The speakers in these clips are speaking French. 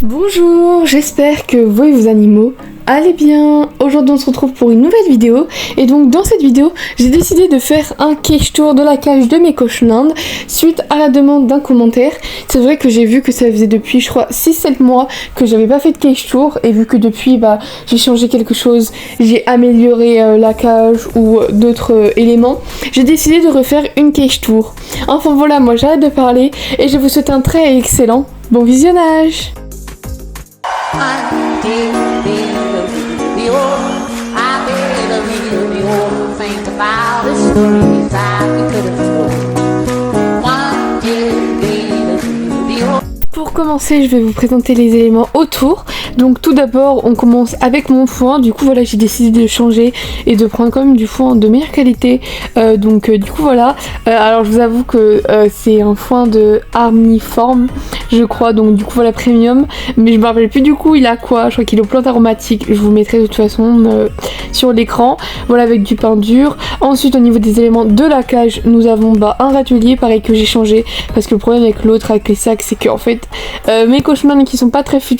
Bonjour, j'espère que vous et vos animaux allez bien. Aujourd'hui on se retrouve pour une nouvelle vidéo et donc dans cette vidéo j'ai décidé de faire un cage tour de la cage de mes cochons d'Inde suite à la demande d'un commentaire. C'est vrai que j'ai vu que ça faisait depuis je crois 6-7 mois que j'avais pas fait de cage tour et vu que depuis j'ai changé quelque chose, j'ai amélioré la cage ou d'autres éléments, j'ai décidé de refaire une cage tour. Enfin voilà, moi j'arrête de parler et je vous souhaite un très excellent bon visionnage. Pour commencer, je vais vous présenter les éléments autour. Donc tout d'abord, on commence avec mon foin. Du coup voilà, j'ai décidé de changer et de prendre quand même du foin de meilleure qualité. Du coup voilà. Alors je vous avoue que c'est un foin de Armiform, je crois. Donc du coup voilà, premium. Mais je me rappelle plus du coup il a quoi. Je crois qu'il est aux plantes aromatiques. Je vous mettrai de toute façon sur l'écran. Voilà, avec du pain dur. Ensuite au niveau des éléments de la cage, nous avons un râtelier pareil que j'ai changé. Parce que le problème avec l'autre, avec les sacs, c'est que en fait mes cochons d'Inde qui sont pas très fut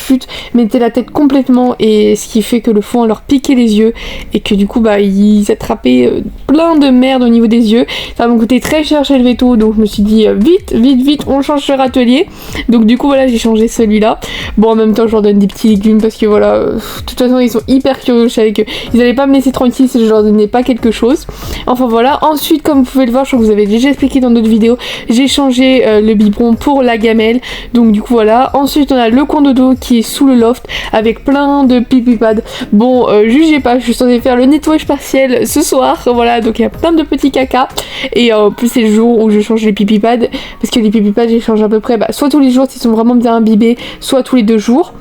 mettaient la tête complètement et ce qui fait que le foin leur piquait les yeux et que du coup ils attrapaient plein de merde au niveau des yeux. Ça m'a coûté très cher chez le veto, donc je me suis dit vite on change le râtelier. Donc du coup voilà, j'ai changé celui-là. Bon, en même temps je leur donne des petits légumes parce que voilà, de toute façon ils sont hyper curieux. Je savais qu'ils allaient pas me laisser tranquille si je leur donnais pas quelque chose. Enfin voilà. Ensuite, comme vous pouvez le voir, je crois que vous avez déjà expliqué dans d'autres vidéos, j'ai changé le biberon pour la gamelle. Donc du coup voilà. Ensuite on a le coin de dos qui est sous le loft avec plein de pipi pads. Bon, jugez pas, je suis censée faire le nettoyage partiel ce soir. Voilà, donc il y a plein de petits caca. Et en plus c'est le jour où je change les pipi pads. Parce que les pipi pads j'ai changé à peu près soit tous les jours s'ils sont vraiment bien imbibés, soit tous les 2 jours.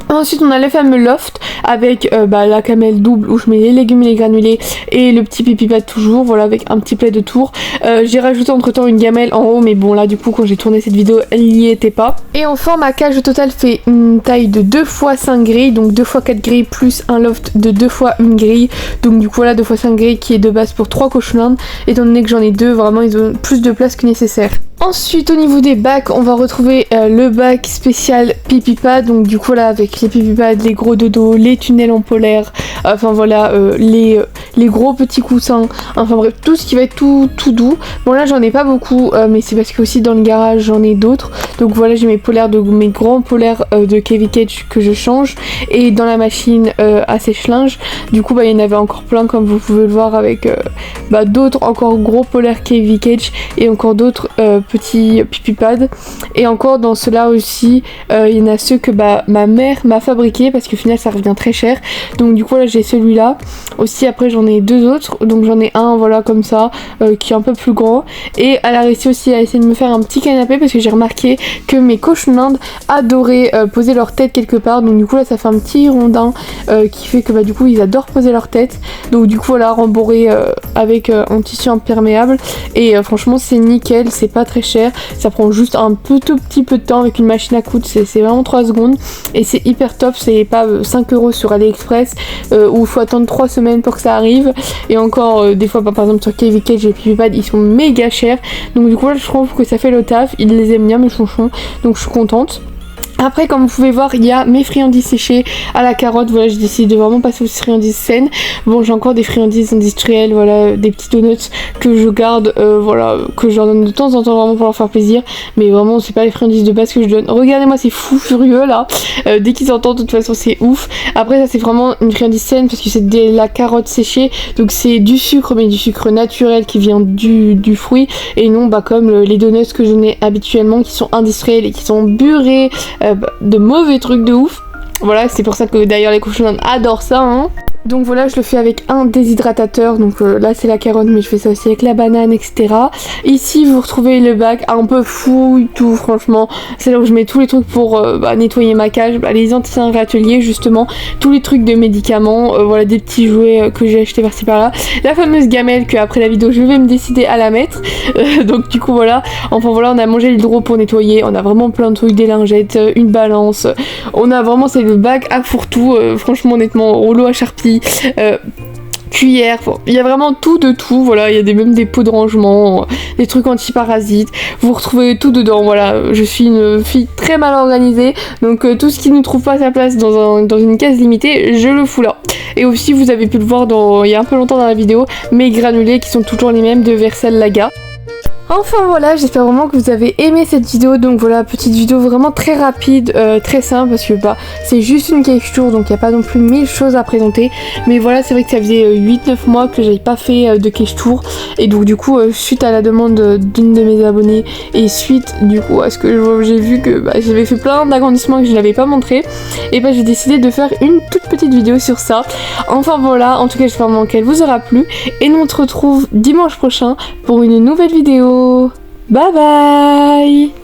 Ensuite on a le fameux loft avec la camelle double où je mets les légumes et les granulés et le petit pipi pad toujours, voilà, avec un petit plaid de tour. J'ai rajouté entre temps une gamelle en haut, mais bon là du coup quand j'ai tourné cette vidéo elle n'y était pas. Et enfin ma cage au total fait une taille de 2 x 5 grilles, donc 2 x 4 grilles plus un loft de 2 x 1 grille. Donc du coup voilà, 2 x 5 grilles qui est de base pour 3 cochons d'Inde. Étant donné que j'en ai 2, vraiment ils ont plus de place que nécessaire. Ensuite au niveau des bacs, on va retrouver le bac spécial pipi pad, donc du coup voilà, avec les pipi pads, les gros dodos, les tunnels en polaire, enfin voilà, les gros petits coussins, enfin bref, tout ce qui va être tout doux. Bon là j'en ai pas beaucoup, mais c'est parce que aussi dans le garage j'en ai d'autres. Donc voilà, j'ai mes grands polaires de KV Cage que je change, et dans la machine à sèche-linge, du coup il y en avait encore plein comme vous pouvez le voir avec d'autres encore gros polaires KV Cage et encore d'autres petits pipi pads. Et encore dans ceux-là aussi, il y en a ceux que ma mère m'a fabriqué parce qu'au final ça revient très cher. Donc du coup là j'ai celui-là. Aussi après j'en ai 2 autres. Donc j'en ai un voilà comme ça qui est un peu plus grand. Et elle a réussi aussi à essayer de me faire un petit canapé parce que j'ai remarqué que mes cochons d'Inde adoraient poser leur tête quelque part. Donc du coup là ça fait un petit rondin qui fait que du coup ils adorent poser leur tête. Donc du coup voilà, rembourré avec un tissu imperméable. Et franchement c'est nickel, c'est pas très cher. Ça prend juste un tout petit peu de temps avec une machine à coudre. C'est vraiment 3 secondes. Et c'est hyper top, c'est pas 5 € sur AliExpress où il faut attendre 3 semaines pour que ça arrive. Et encore des fois par exemple sur KV Cage les pipi pads ils sont méga chers. Donc du coup là je trouve que ça fait le taf. Ils les aiment bien mes chonchons, donc je suis contente. Après, comme vous pouvez voir, il y a mes friandises séchées à la carotte. Voilà, j'ai décidé de vraiment passer aux friandises saines. Bon, j'ai encore des friandises industrielles, voilà, des petits donuts que je garde, voilà, que je leur donne de temps en temps vraiment pour leur faire plaisir. Mais vraiment, c'est pas les friandises de base que je donne. Regardez-moi, c'est fou furieux là. Dès qu'ils entendent, de toute façon, c'est ouf. Après, ça, c'est vraiment une friandise saine parce que c'est de la carotte séchée. Donc, c'est du sucre, mais du sucre naturel qui vient du fruit. Et non, comme les donuts que je donnais habituellement qui sont industriels et qui sont beurrés. De mauvais trucs de ouf. Voilà, c'est pour ça que d'ailleurs les cochons d'Inde adorent ça, hein. Donc voilà, je le fais avec un déshydratateur. Donc là c'est la carotte, mais je fais ça aussi avec la banane, etc. Ici vous retrouvez le bac un peu fou, tout franchement. C'est là où je mets tous les trucs pour nettoyer ma cage, les anciens râteliers justement, tous les trucs de médicaments, voilà, des petits jouets que j'ai acheté par-ci par-là. La fameuse gamelle que après la vidéo je vais me décider à la mettre. Donc du coup voilà, enfin voilà, on a mangé l'hydro pour nettoyer, on a vraiment plein de trucs, des lingettes, une balance. On a vraiment, c'est le bac à fourre-tout, franchement honnêtement, rouleau à charpie. cuillères, bon, il y a vraiment tout de tout, voilà, il y a même des pots de rangement, des trucs anti-parasites, vous retrouvez tout dedans, voilà, je suis une fille très mal organisée, donc tout ce qui ne trouve pas sa place dans une case limitée, je le fous là. Et aussi vous avez pu le voir il y a un peu longtemps dans la vidéo, mes granulés qui sont toujours les mêmes de Versal Laga. Enfin voilà, j'espère vraiment que vous avez aimé cette vidéo, donc voilà, petite vidéo vraiment très rapide, très simple, parce que bah c'est juste une cake tour, donc il n'y a pas non plus 1000 choses à présenter, mais voilà, c'est vrai que ça faisait 8-9 mois que j'avais pas fait de cake tour, et donc du coup, suite à la demande d'une de mes abonnées, et suite du coup à ce que j'ai vu que bah, j'avais fait plein d'agrandissements que je n'avais pas montré, et bah j'ai décidé de faire une toute petite vidéo sur ça. Enfin voilà, en tout cas j'espère vraiment qu'elle vous aura plu, et nous on se retrouve dimanche prochain pour une nouvelle vidéo. Bye bye.